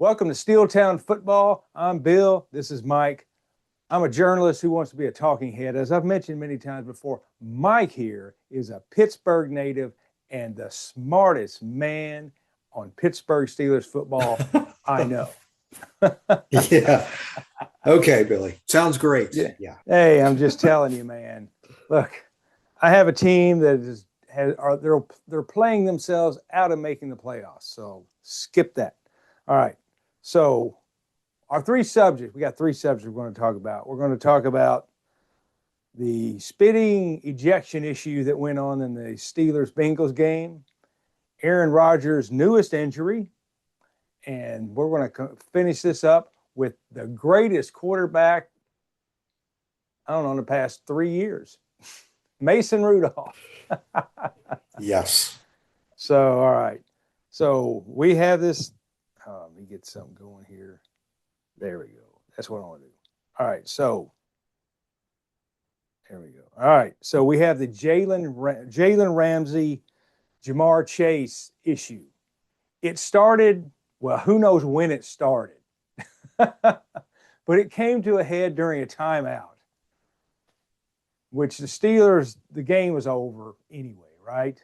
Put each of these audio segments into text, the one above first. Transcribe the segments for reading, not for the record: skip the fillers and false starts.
Welcome to Steeltown Football. I'm Bill. This is Mike. I'm a journalist who wants to be a talking head. As I've mentioned many times before, Mike here is a Pittsburgh native and the smartest man on Pittsburgh Steelers football I know. Yeah. Okay, Billy. Sounds great. Yeah. Yeah. Hey, I'm just telling you, man. Look, I have a team that they're playing themselves out of making the playoffs. So skip that. All right. So our we got three subjects we're going to talk about. We're going to talk about the spitting ejection issue that went on in the Steelers-Bengals game, Aaron Rodgers' newest injury, and we're going to finish this up with the greatest quarterback, I don't know, in the past 3 years, Mason Rudolph. Yes. So, all right. So we have this. Let me get something going here. There we go. That's what I want to do. All right. So there we go. All right. So we have the Jalen Ramsey, Jamar Chase issue. It started, well, who knows when it started, but it came to a head during a timeout, which the game was over anyway, right?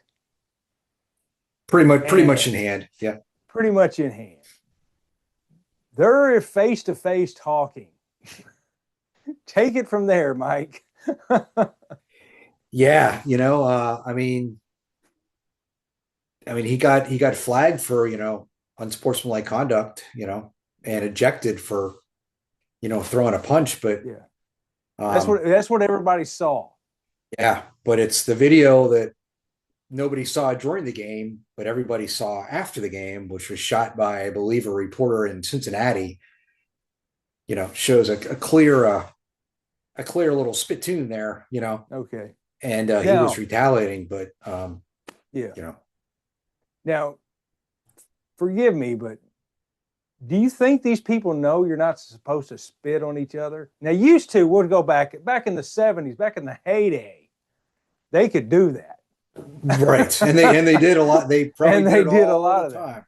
Pretty much in hand. Yeah. Pretty much in hand. They're face-to-face talking. Take it from there, Mike. Yeah. He got flagged for, unsportsmanlike conduct, and ejected for, throwing a punch. But yeah, that's what everybody saw. Yeah. But it's the video that nobody saw during the game, but everybody saw after the game, which was shot by, I believe, a reporter in Cincinnati, shows a clear little spittoon there, Okay. And he was retaliating, but, yeah. Now, forgive me, but do you think these people know you're not supposed to spit on each other? Now, we'll go back in the 70s, back in the heyday, they could do that. Right. And they did a lot. They probably did a lot of the time.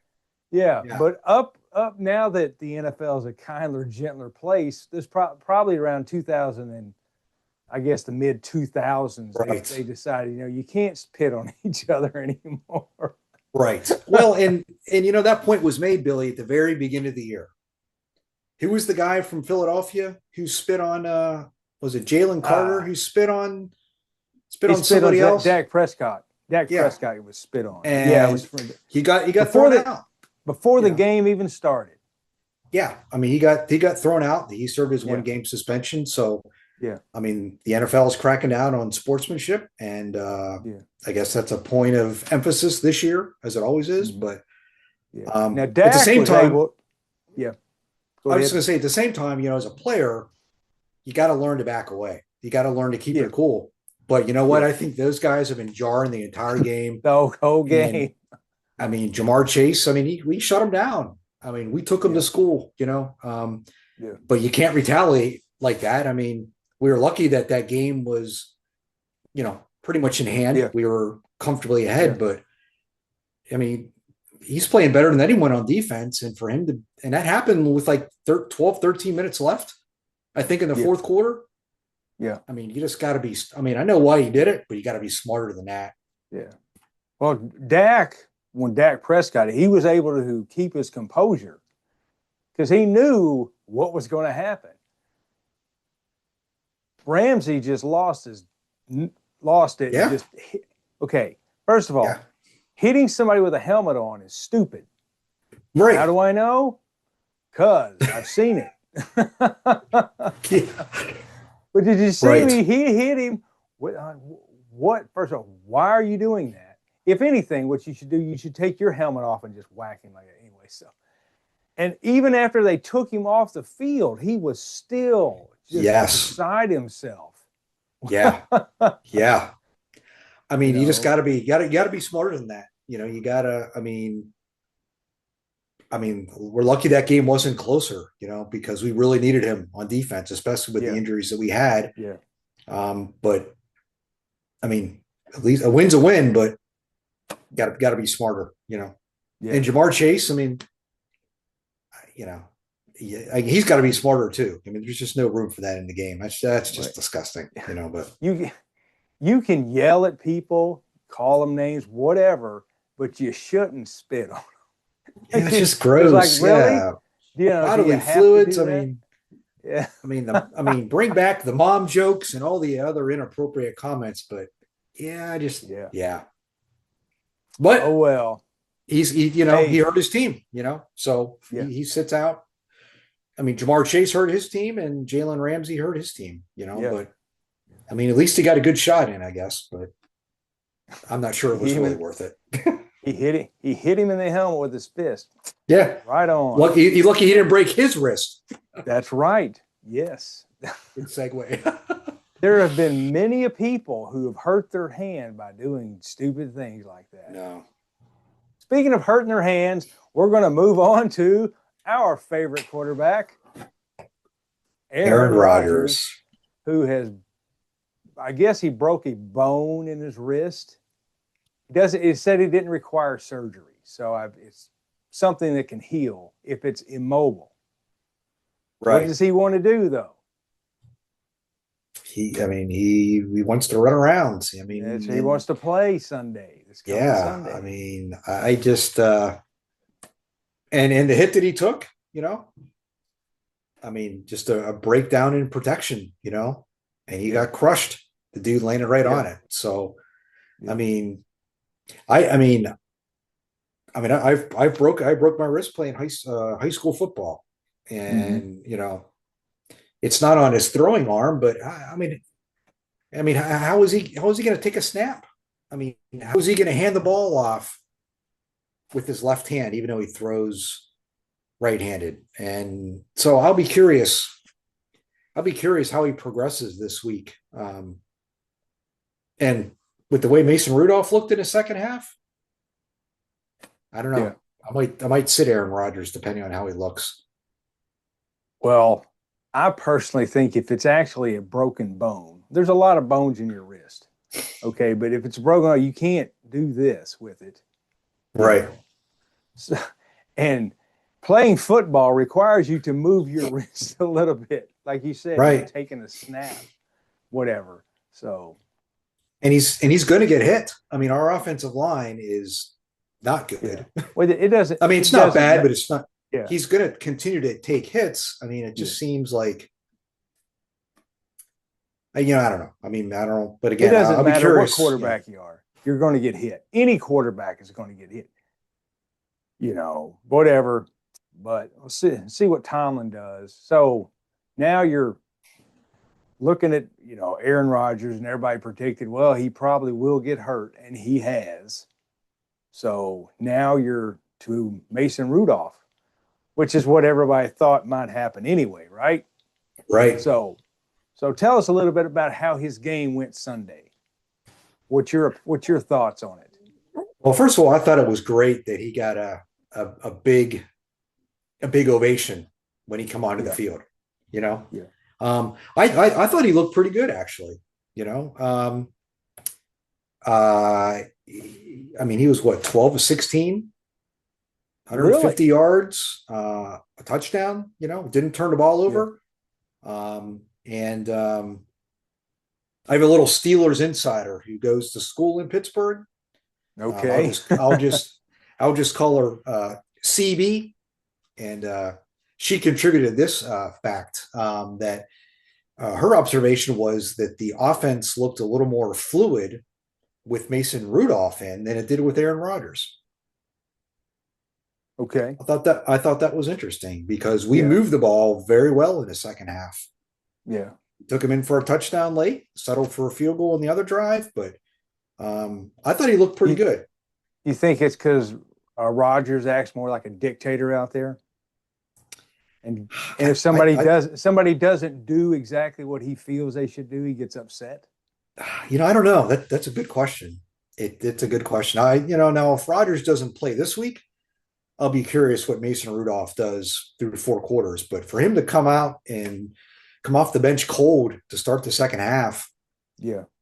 Yeah. But up now that the NFL is a kinder, gentler place, there's probably around 2000 and I guess the mid 2000s, right. They decided, you can't spit on each other anymore. Right. Well, and that point was made, Billy, at the very beginning of the year. Who was the guy from Philadelphia who spit on was it Jalen Carter who spit on somebody else? Dak Prescott. Prescott was spit on. And he got thrown out before the game even started. Yeah, he got thrown out. He served his 1 game suspension. So yeah, the NFL is cracking down on sportsmanship, and I guess that's a point of emphasis this year, as it always is. But now Dak at the same time, I was going to say at the same time, as a player, you got to learn to back away. You got to learn to keep it cool. But you know what? I think those guys have been jarring the entire game. The whole game. And, Jamar Chase, we shut him down. We took him to school, but you can't retaliate like that. We were lucky that game was, pretty much in hand. Yeah. We were comfortably ahead, but he's playing better than anyone on defense. And for him and that happened with like 12, 13 minutes left, I think in the fourth quarter. Yeah. You just got to be, I know why he did it, but you got to be smarter than that. Yeah. Well, when Dak Prescott, he was able to keep his composure because he knew what was going to happen. Ramsey just lost it. Yeah. Okay. First of all, hitting somebody with a helmet on is stupid. Right. How do I know? Because I've seen it. But did you see me? He hit him. What? First of all, why are you doing that? If anything, what you should do, you should take your helmet off and just whack him like that anyway. So, and even after they took him off the field, he was still just beside himself. Yeah. Yeah. You just got to be smarter than that. You got to, we're lucky that game wasn't closer, because we really needed him on defense, especially with the injuries that we had. Yeah. But at least a win's a win, but got to be smarter, Yeah. And Jamar Chase, you know, he's got to be smarter too. I mean, there's just no room for that in the game. That's just Right. disgusting, you know. But You you can yell at people, call them names, whatever, but you shouldn't spit on them. yeah, it's just It's like, gross. really? Yeah, Do you bodily have to fluids. do that? Yeah. I mean, bring back the mom jokes and all the other inappropriate comments. But yeah, I just Yeah. yeah. Oh But well. you know, he Hey, hurt his team. You know, so yeah. he sits out. I mean, Jamar Chase hurt his team, and Jalen Ramsey hurt his team. You know, Yeah. but I mean, at least he got a good shot in, I guess. But I'm not sure He it hit was him really in, worth it. he hit him in the helmet with his fist. Yeah, Right on. lucky he didn't break his wrist. That's right. Yes. Good segue. There have been many a people who have hurt their hand by doing stupid things like that. No, Speaking of hurting their hands, we're going to move on to our favorite quarterback, Aaron Aaron Rodgers, Rodgers. who has, I guess he broke a bone in his wrist. It said he didn't require surgery. So it's something that can heal if it's immobile. What Right. does he want to do, though? I mean, he wants to run around. I mean, He wants to play Sunday, this coming yeah. Sunday. I mean, I just and the hit that he took, you know, I mean, just a breakdown in protection, you know, and he got crushed. The dude landed right on it. So, I mean, I mean, I broke my wrist playing high school football, and you know, it's not on his throwing arm, but I mean, how is he going to take a snap? I mean, how is he going to hand the ball off with his left hand, even though he throws right-handed? And so I'll be curious. I'll be curious how he progresses this week. And with the way Mason Rudolph looked in the second half, I don't know. Yeah. I might sit Aaron Rodgers depending on how he looks. Well, I personally think if it's actually a broken bone, there's a lot of bones in your wrist. Okay, but if it's broken, you can't do this with it. Right. So, and playing football requires you to move your wrist a little bit. Like you said, right. You're taking a snap, whatever. So and he's going to get hit. I mean, our offensive line is not good. Yeah. Well, it doesn't. I mean, it's not bad, but it's not. Yeah. He's going to continue to take hits. I mean, it just seems like, you know, I don't know. I mean, I don't know. But again, it doesn't I'll matter be what quarterback you are. You're going to get hit. Any quarterback is going to get hit. You know, whatever. But we'll see what Tomlin does. So now you're looking at, you know, Aaron Rodgers, and everybody predicted, well, he probably will get hurt, and he has. So now you're to Mason Rudolph, which is what everybody thought might happen anyway, right? Right. So tell us a little bit about how his game went Sunday. What's your thoughts on it? Well, first of all, I thought it was great that he got a big ovation when he come onto the field. You know, I thought he looked pretty good actually. You know, I mean, he was what, 12 of 16, 150 yards, a touchdown. You know, didn't turn the ball over. And I have a little Steelers insider who goes to school in Pittsburgh. Okay. I'll just call her CB, and she contributed this fact that her observation was that the offense looked a little more fluid with Mason Rudolph in than it did with Aaron Rodgers. Okay. I thought that was interesting because we moved the ball very well in the second half. Yeah. Took him in for a touchdown late, settled for a field goal in the other drive, but I thought he looked pretty good. You think it's because Rodgers acts more like a dictator out there? And if somebody doesn't do exactly what he feels they should do, he gets upset. You know, I don't know. That's a good question. It's a good question. Now if Rodgers doesn't play this week, I'll be curious what Mason Rudolph does through the 4 quarters. But for him to come out and come off the bench cold to start the second half,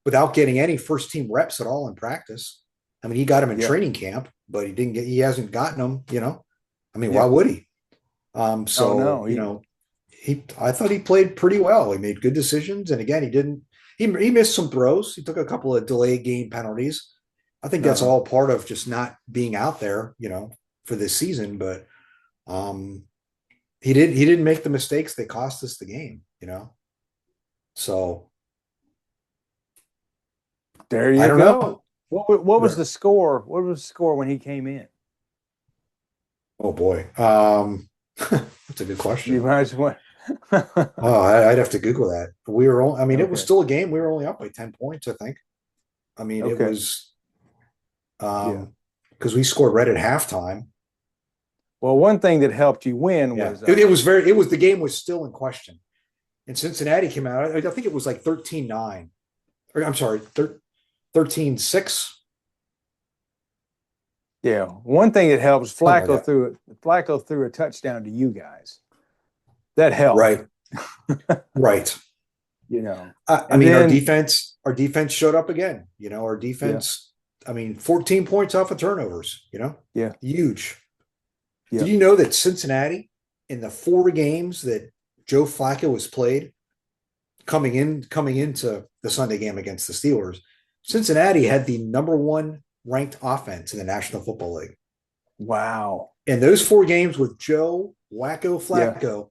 without getting any first team reps at all in practice. I mean, he got him in training camp, but he hasn't gotten them. You know, I mean, why would he? Oh So no, I thought he played pretty well. He made good decisions, and again, he missed some throws. He took a couple of delayed game penalties. I think that's uh-huh. all part of just not being out there, for this season. But um, he didn't make the mistakes that cost us the game. So There I you don't know. go. What was the score? What was the score when he came in? Oh boy, that's a good You question. might as well. Oh, I'd have to Google that. We were only, I mean, it was Okay. still a game. We were only up by 10 points, I think. I mean, it Okay. was Yeah. because we scored right at halftime. Well, one thing that helped you win Yeah. was The game was still in question. And Cincinnati came out, I think it was like 13-9. Or I'm sorry, 13-6. yeah. One thing that helps Something like that. Flacco threw a touchdown to you guys. That helped. Right. Right. You know. I And mean, our then defense showed up again. Our yeah, defense, I mean, 14 points off of turnovers. yeah, Huge. yeah. Did you know that Cincinnati, in the 4 games that Joe Flacco was played, coming into the Sunday game against the Steelers, Cincinnati had the number one ranked offense in the National Football League. Wow. In those 4 games with Joe Wacko Yeah, Flacco,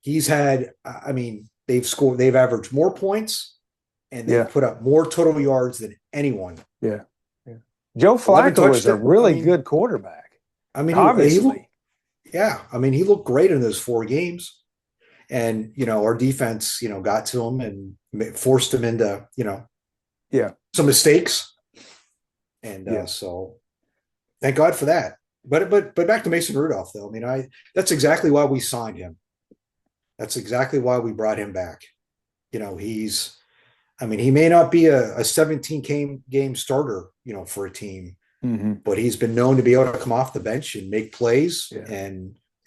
he's had, I mean, they've averaged more points and they've yeah, put up more total yards than anyone. yeah, yeah. Joe 11 Flacco is a touchdowns. really good quarterback. He looked, Obviously. yeah, I mean, he looked great in those 4 games. And, our defense, got to him and forced him into, Yeah, some mistakes. And yeah. so thank God for that. But back to Mason Rudolph, though. I mean, that's exactly why we signed him. That's exactly why we brought him back. I mean, he may not be a 17 game starter, for a team, Hmm. but he's been known to be able to come off the bench and make plays Yeah,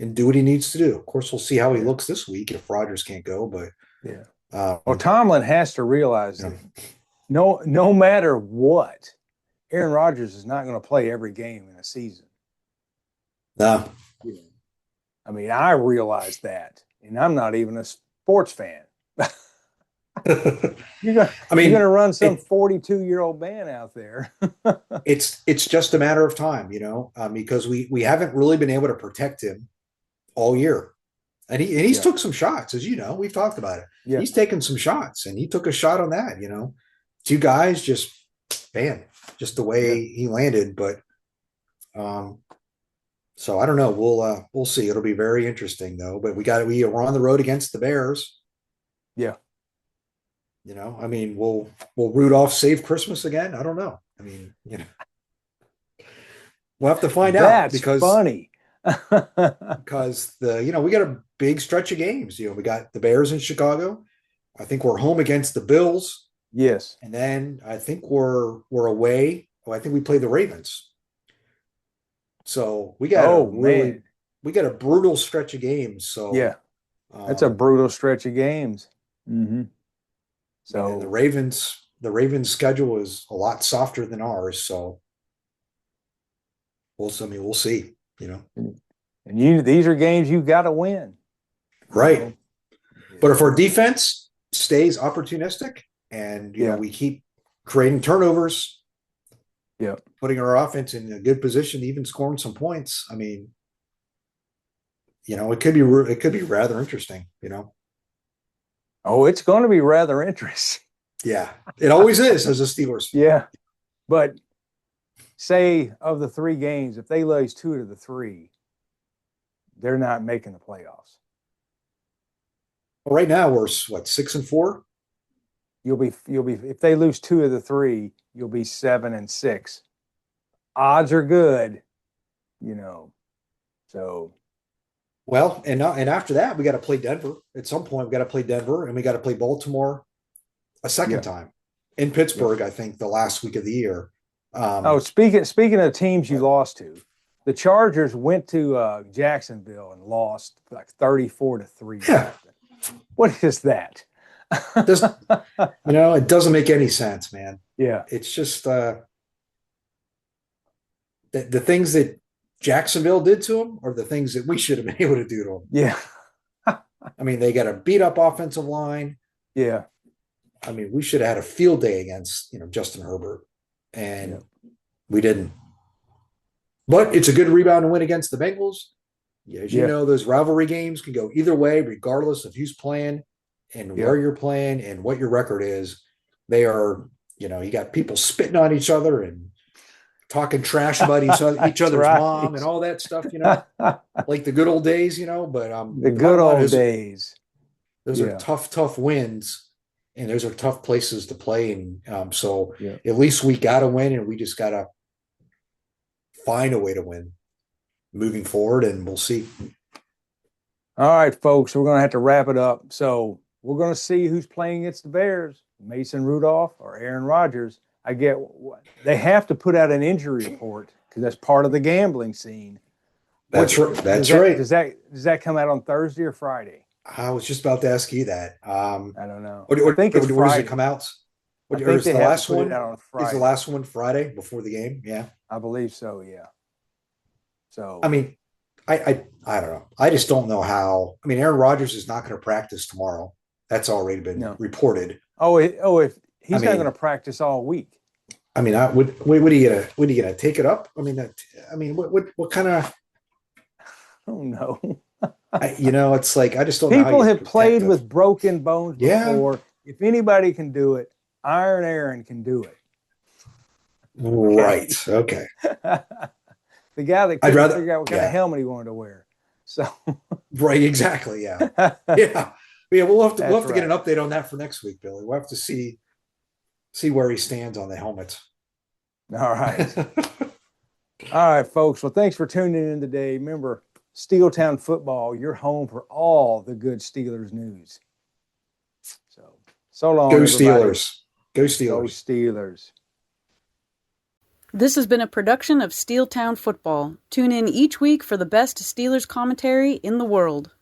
and do what he needs to do. Of course, we'll see how he yeah, looks this week if Rodgers can't go. But yeah. Well, um, Tomlin has to realize you know, that no matter what, Aaron Rodgers is not going to play every game in a season. no. Yeah. I mean, I realize that, and I'm not even a sports fan. I You're mean, gonna run some it, 42-year-old man out there. it's just a matter of time, because we haven't really been able to protect him all year. And he's Yeah, took some shots, as you know, we've talked about it. yeah, He's taken some shots, and he took a shot on that. 2 guys just, man, just the yeah, way he landed. But um, so I don't know. We'll see. It'll be very interesting though. But we're on the road against the Bears. yeah. I mean, will Rudolph save Christmas again? I don't know. I mean, we'll have to find out That's because funny. we got a big stretch of games. We got the Bears in Chicago. I think we're home against the Bills, Yes. and then I think we're away. Oh, I think we play the Ravens. So Oh man. we got a brutal stretch of games. So Yeah, that's a um, brutal stretch of games. Hmm. and the So, Ravens schedule is a lot softer than ours. So we'll see. and these are games you got to win. You Right. know. But Yeah. if our defense stays opportunistic and Yeah. we keep creating turnovers, Yeah. putting our offense in a good position, even scoring some points, I mean, it could be rather interesting. Oh, it's going to be rather interesting. Yeah, it always is as a Steelers fan. Yeah. But say of the 3 games, if they lose 2 to the 3, they're not making the playoffs. Well, right now we're what, 6-4. You'll be if they lose 2 of the 3, you'll be 7-6. Odds are good, you know. So Well, and after that we got to play Denver at some point. We got to play Denver and we got to play Baltimore a second yeah, time in yeah. Pittsburgh. I think the last week of the year. Oh, Um, speaking of teams you but lost to, the Chargers went to Jacksonville and lost like 34-3 or yeah, something. What is that? just it doesn't make any sense, man. Yeah, It's just the things that Jacksonville did to them are the things that we should have been able to do to them. Yeah. I mean, they got a beat up offensive line. Yeah. I mean, we should have had a field day against, Justin Herbert, and we didn't. But it's a good rebound to win against the Bengals. Yeah, as you know, those rivalry games can go either way, regardless of who's playing and where you're playing and what your record is. They are, you got people spitting on each other and talking trash about each other's mom and all that stuff, like the good old days, but the good old days. Those are tough wins, and those are tough places to play. And so at least we got to win, and we just got to find a way to win moving forward, and we'll see. All right, folks, we're going to have to wrap it up. So we're going to see who's playing against the Bears, Mason Rudolph or Aaron Rodgers. I get they have to put out an injury report because that's part of the gambling scene. That's right. That's right. Does that come out on Thursday or Friday? I was just about to ask you that. I don't know. I think it's Friday. Does it come out? I think they have to put it out on Friday. Is the last one Friday before the game? Yeah, I believe so. Yeah. So I mean, I don't know. I just don't know how. I mean, Aaron Rodgers is not going to practice tomorrow. That's already been reported. If he's not going to practice all week. I mean, what are you gonna take it up? I mean, what kind of? I don't know. It's like I just don't know. People have played with broken bones before. Yeah. If anybody can do it, Iron Aaron can do it. Right. Okay. The guy that couldn't figure out what kind of helmet he wanted to wear. So. Right. Exactly. Yeah. Yeah. We'll have to get an update on that for next week, Billy. We'll have to see where he stands on the helmets. All right. All right, folks. Well, thanks for tuning in today. Remember, Steeltown Football, your home for all the good Steelers news. So long, Go everybody. Steelers. Go Steelers. Go Steelers. This has been a production of Steeltown Football. Tune in each week for the best Steelers commentary in the world.